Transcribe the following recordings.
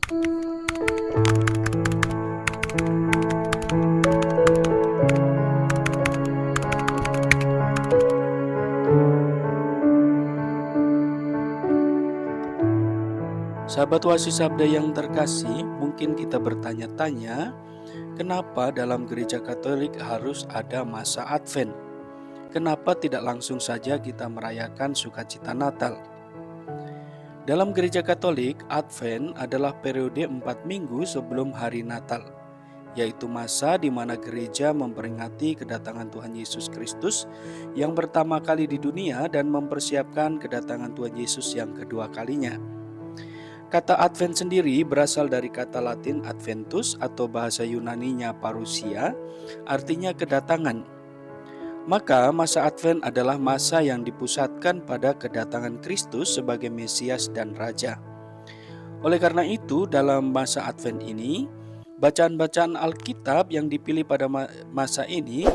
Sahabat Wasi Sabda yang terkasih, mungkin kita bertanya-tanya, kenapa dalam gereja Katolik harus ada masa Advent? Kenapa tidak langsung saja kita merayakan sukacita Natal? Dalam gereja Katolik, Advent adalah periode 4 minggu sebelum hari Natal, yaitu masa di mana gereja memperingati kedatangan Tuhan Yesus Kristus yang pertama kali di dunia dan mempersiapkan kedatangan Tuhan Yesus yang kedua kalinya. Kata Advent sendiri berasal dari kata Latin Adventus atau bahasa Yunaninya parousia, artinya kedatangan. Maka masa Advent adalah masa yang dipusatkan pada kedatangan Kristus sebagai Mesias dan Raja. Oleh karena itu, dalam masa Advent ini, bacaan-bacaan Alkitab yang dipilih pada masa ini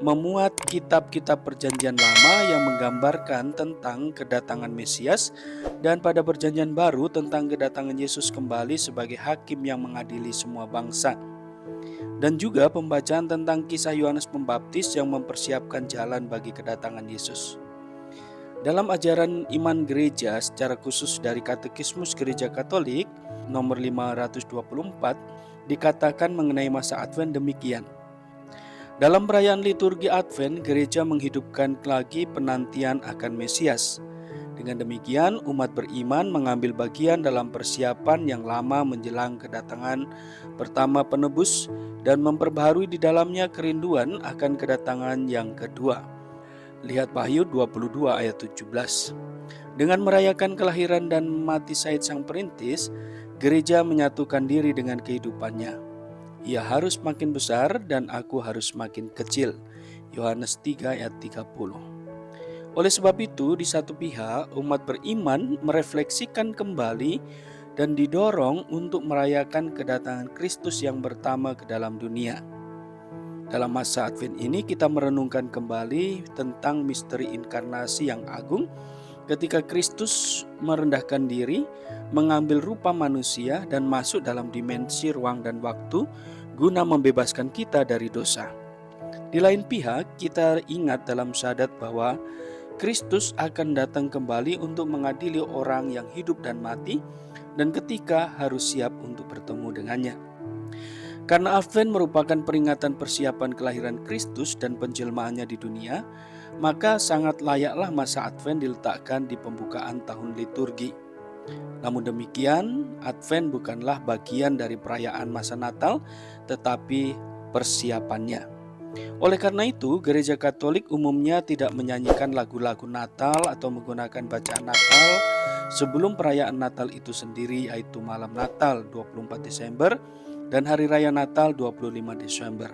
memuat kitab-kitab Perjanjian Lama yang menggambarkan tentang kedatangan Mesias, dan pada Perjanjian Baru tentang kedatangan Yesus kembali sebagai hakim yang mengadili semua bangsa. Dan juga pembacaan tentang kisah Yohanes Pembaptis yang mempersiapkan jalan bagi kedatangan Yesus. Dalam ajaran iman gereja, secara khusus dari Katekismus Gereja Katolik nomor 524, dikatakan mengenai masa Advent demikian. Dalam perayaan liturgi Advent, gereja menghidupkan lagi penantian akan Mesias. Dengan demikian, umat beriman mengambil bagian dalam persiapan yang lama menjelang kedatangan pertama penebus dan memperbaharui di dalamnya kerinduan akan kedatangan yang kedua. Lihat Wahyu 22 ayat 17. Dengan merayakan kelahiran dan mati Said Sang Perintis, gereja menyatukan diri dengan kehidupannya. Ia harus makin besar dan aku harus makin kecil. Yohanes 3 ayat 30. Oleh sebab itu, di satu pihak umat beriman merefleksikan kembali dan didorong untuk merayakan kedatangan Kristus yang pertama ke dalam dunia. Dalam masa Advent ini kita merenungkan kembali tentang misteri inkarnasi yang agung ketika Kristus merendahkan diri, mengambil rupa manusia dan masuk dalam dimensi ruang dan waktu guna membebaskan kita dari dosa. Di lain pihak, kita ingat dalam syahadat bahwa Kristus akan datang kembali untuk mengadili orang yang hidup dan mati, dan ketika harus siap untuk bertemu dengannya. Karena Advent merupakan peringatan persiapan kelahiran Kristus dan penjelmaannya di dunia, maka sangat layaklah masa Advent diletakkan di pembukaan tahun liturgi. Namun demikian, Advent bukanlah bagian dari perayaan masa Natal, tetapi persiapannya. Oleh karena itu, gereja Katolik umumnya tidak menyanyikan lagu-lagu Natal atau menggunakan bacaan Natal sebelum perayaan Natal itu sendiri, yaitu malam Natal 24 Desember dan Hari Raya Natal 25 Desember.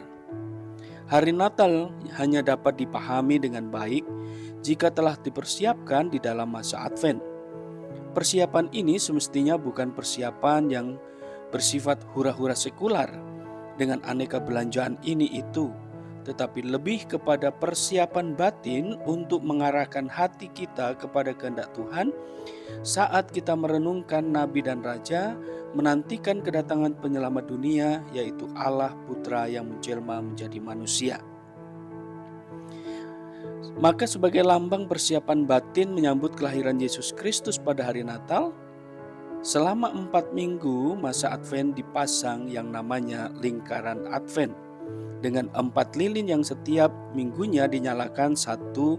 Hari Natal hanya dapat dipahami dengan baik jika telah dipersiapkan di dalam masa Advent. Persiapan ini semestinya bukan persiapan yang bersifat hura-hura sekular dengan aneka belanjaan ini itu, tetapi lebih kepada persiapan batin untuk mengarahkan hati kita kepada kehendak Tuhan saat kita merenungkan Nabi dan Raja menantikan kedatangan penyelamat dunia, yaitu Allah Putra yang menjelma menjadi manusia. Maka sebagai lambang persiapan batin menyambut kelahiran Yesus Kristus pada hari Natal, selama 4 minggu masa Advent dipasang yang namanya lingkaran Advent, dengan 4 lilin yang setiap minggunya dinyalakan satu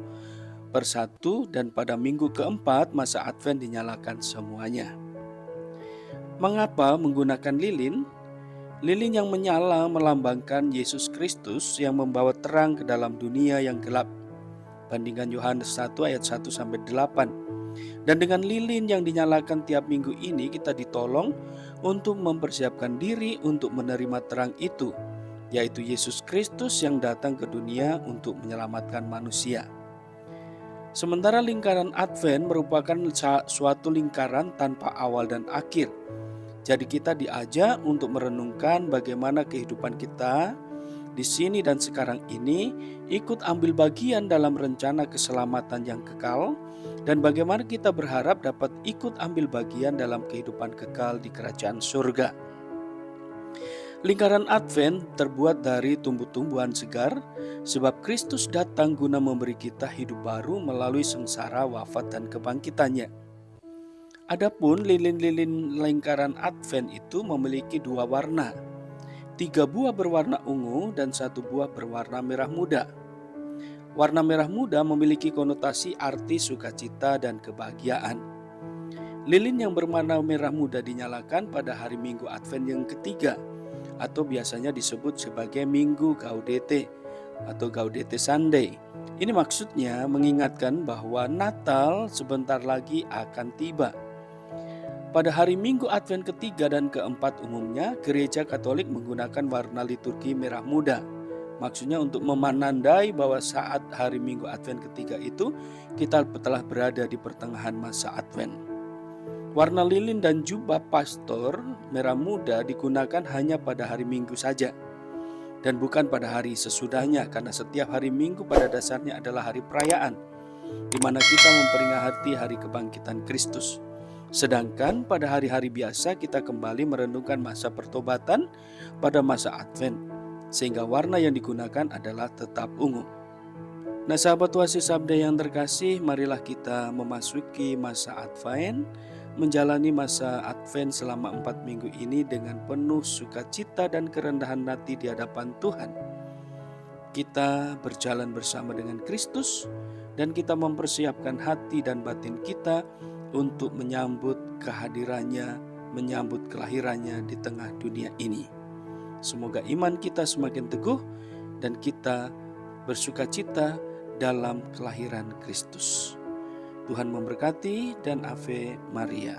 persatu, dan pada minggu keempat masa Advent dinyalakan semuanya. Mengapa menggunakan lilin? Lilin yang menyala melambangkan Yesus Kristus yang membawa terang ke dalam dunia yang gelap. Bandingkan Yohanes 1 ayat 1-8. Dan dengan lilin yang dinyalakan tiap minggu ini kita ditolong untuk mempersiapkan diri untuk menerima terang itu, yaitu Yesus Kristus yang datang ke dunia untuk menyelamatkan manusia. Sementara lingkaran Advent merupakan suatu lingkaran tanpa awal dan akhir. Jadi kita diajak untuk merenungkan bagaimana kehidupan kita di sini dan sekarang ini, ikut ambil bagian dalam rencana keselamatan yang kekal, dan bagaimana kita berharap dapat ikut ambil bagian dalam kehidupan kekal di kerajaan surga. Lingkaran Advent terbuat dari tumbuh-tumbuhan segar, sebab Kristus datang guna memberi kita hidup baru melalui sengsara, wafat, dan kebangkitannya. Adapun lilin-lilin lingkaran Advent itu memiliki 2 warna, 3 buah berwarna ungu dan 1 buah berwarna merah muda. Warna merah muda memiliki konotasi arti sukacita dan kebahagiaan. Lilin yang berwarna merah muda dinyalakan pada hari Minggu Advent yang ketiga, atau biasanya disebut sebagai Minggu Gaudete atau Gaudete Sunday. Ini maksudnya mengingatkan bahwa Natal sebentar lagi akan tiba. Pada hari Minggu Advent ketiga dan keempat umumnya, Gereja Katolik menggunakan warna liturgi merah muda. Maksudnya untuk menandai bahwa saat hari Minggu Advent ketiga itu kita telah berada di pertengahan masa Advent. Warna lilin dan jubah pastor merah muda digunakan hanya pada hari Minggu saja dan bukan pada hari sesudahnya, karena setiap hari Minggu pada dasarnya adalah hari perayaan di mana kita memperingati hari kebangkitan Kristus. Sedangkan pada hari-hari biasa kita kembali merenungkan masa pertobatan pada masa Advent, sehingga warna yang digunakan adalah tetap ungu. Nah, sahabat Oasis Sabda yang terkasih, marilah kita memasuki masa Advent, menjalani masa Advent selama 4 minggu ini dengan penuh sukacita dan kerendahan hati di hadapan Tuhan. Kita berjalan bersama dengan Kristus dan kita mempersiapkan hati dan batin kita untuk menyambut kehadirannya, menyambut kelahirannya di tengah dunia ini. Semoga iman kita semakin teguh dan kita bersukacita dalam kelahiran Kristus. Tuhan memberkati dan Ave Maria.